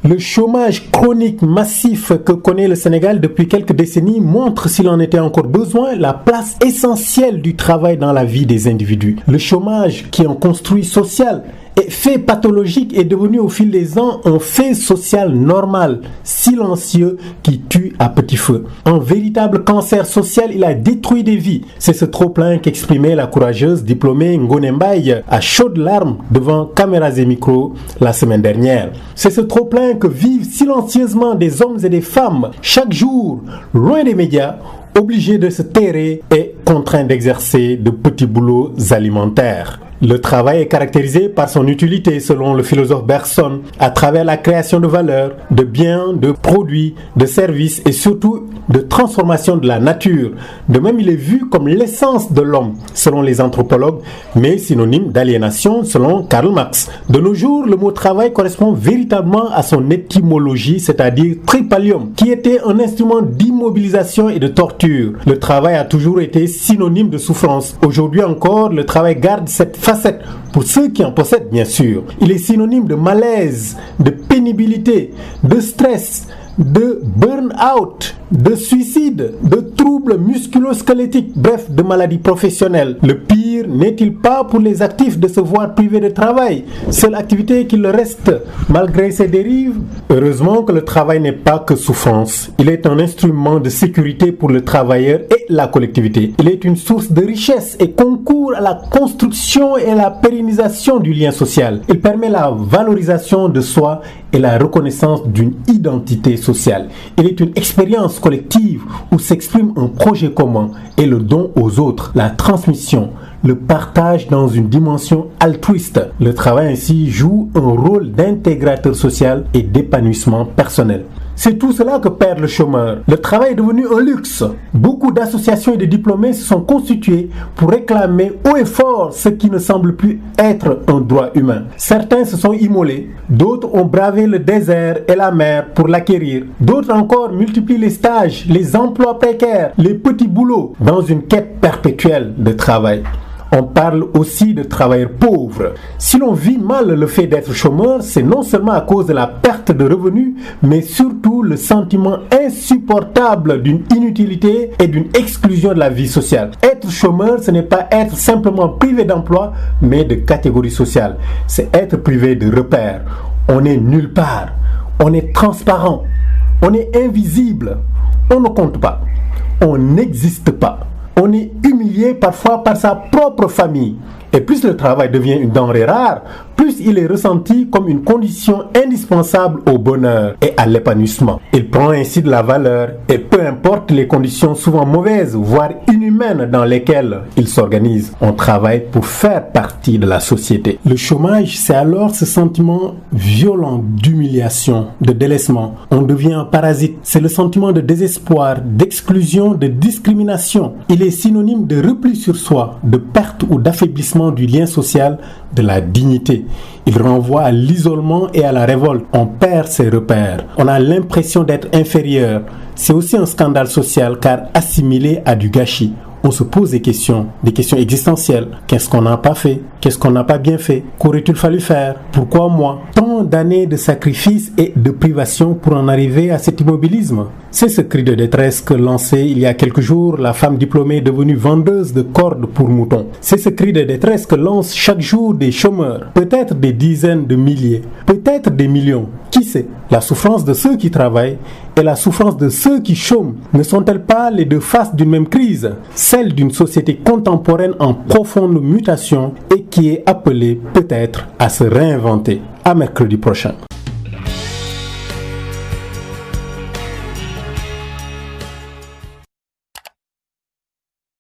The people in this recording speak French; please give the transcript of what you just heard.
Le chômage chronique massif que connaît le Sénégal depuis quelques décennies montre, s'il en était encore besoin, la place essentielle du travail dans la vie des individus. Le chômage, qui est un construit social et fait pathologique, est devenu au fil des ans un fait social normal, silencieux, qui tue à petit feu. Un véritable cancer social, il a détruit des vies. C'est ce trop-plein qu'exprimait la courageuse diplômée Ngoné Mbaye à chaudes larmes devant caméras et micros la semaine dernière. C'est ce trop-plein que vivent silencieusement des hommes et des femmes chaque jour, loin des médias, obligés de se terrer et contraints d'exercer de petits boulots alimentaires. Le travail est caractérisé par son utilité, selon le philosophe Bergson, à travers la création de valeur, de biens, de produits, de services et surtout de transformation de la nature. De même, il est vu comme l'essence de l'homme, selon les anthropologues, mais synonyme d'aliénation, selon Karl Marx. De nos jours, le mot travail correspond véritablement à son étymologie, c'est-à-dire tripalium, qui était un instrument d'immobilisation et de torture. Le travail a toujours été synonyme de souffrance. Aujourd'hui encore, le travail garde cette facette, pour ceux qui en possèdent bien sûr. Il est synonyme de malaise, de pénibilité, de stress, de burn-out, de suicide, de troubles musculo-squelettiques, bref, de maladies professionnelles. Le pire n'est-il pas pour les actifs de se voir privés de travail, seule activité qui leur reste malgré ces dérives? Heureusement que le travail n'est pas que souffrance. Il est un instrument de sécurité pour le travailleur et la collectivité. Il est une source de richesse et concourt à la construction et à la pérennisation du lien social. Il permet la valorisation de soi et la reconnaissance d'une identité sociale. Il est une expérience collective où s'exprime un projet commun et le don aux autres, la transmission, le partage dans une dimension altruiste. Le travail ainsi joue un rôle d'intégrateur social et d'épanouissement personnel. C'est tout cela que perd le chômeur. Le travail est devenu un luxe. Beaucoup d'associations et de diplômés se sont constitués pour réclamer haut et fort ce qui ne semble plus être un droit humain. Certains se sont immolés, d'autres ont bravé le désert et la mer pour l'acquérir. D'autres encore multiplient les stages, les emplois précaires, les petits boulots dans une quête perpétuelle de travail. On parle aussi de travailleurs pauvres. Si l'on vit mal le fait d'être chômeur, c'est non seulement à cause de la perte de revenus, mais surtout le sentiment insupportable d'une inutilité et d'une exclusion de la vie sociale. Être chômeur, ce n'est pas être simplement privé d'emploi, mais de catégorie sociale. C'est être privé de repères. On est nulle part. On est transparent. On est invisible. On ne compte pas. On n'existe pas. On est humilié parfois par sa propre famille. Et plus le travail devient une denrée rare, plus il est ressenti comme une condition indispensable au bonheur et à l'épanouissement. Il prend ainsi de la valeur et peu importe les conditions souvent mauvaises, voire inhumaines dans lesquelles il s'organise, on travaille pour faire partie de la société. Le chômage, c'est alors ce sentiment violent d'humiliation, de délaissement. On devient un parasite. C'est le sentiment de désespoir, d'exclusion, de discrimination. Il est synonyme de repli sur soi, de perte ou d'affaiblissement du lien social, de la dignité. Il renvoie à l'isolement et à la révolte. On perd ses repères. On a l'impression d'être inférieur. C'est aussi un scandale social car assimilé à du gâchis. On se pose des questions existentielles. Qu'est-ce qu'on n'a pas fait? Qu'est-ce qu'on n'a pas bien fait? Qu'aurait-il fallu faire? Pourquoi moi? Tant d'années de sacrifices et de privations pour en arriver à cet immobilisme. C'est ce cri de détresse que lançait il y a quelques jours la femme diplômée devenue vendeuse de cordes pour moutons. C'est ce cri de détresse que lancent chaque jour des chômeurs. Peut-être des dizaines de milliers, peut-être des millions. Qui sait? La souffrance de ceux qui travaillent et la souffrance de ceux qui chôment ne sont-elles pas les deux faces d'une même crise? Celle d'une société contemporaine en profonde mutation et qui est appelée peut-être à se réinventer. À mercredi prochain.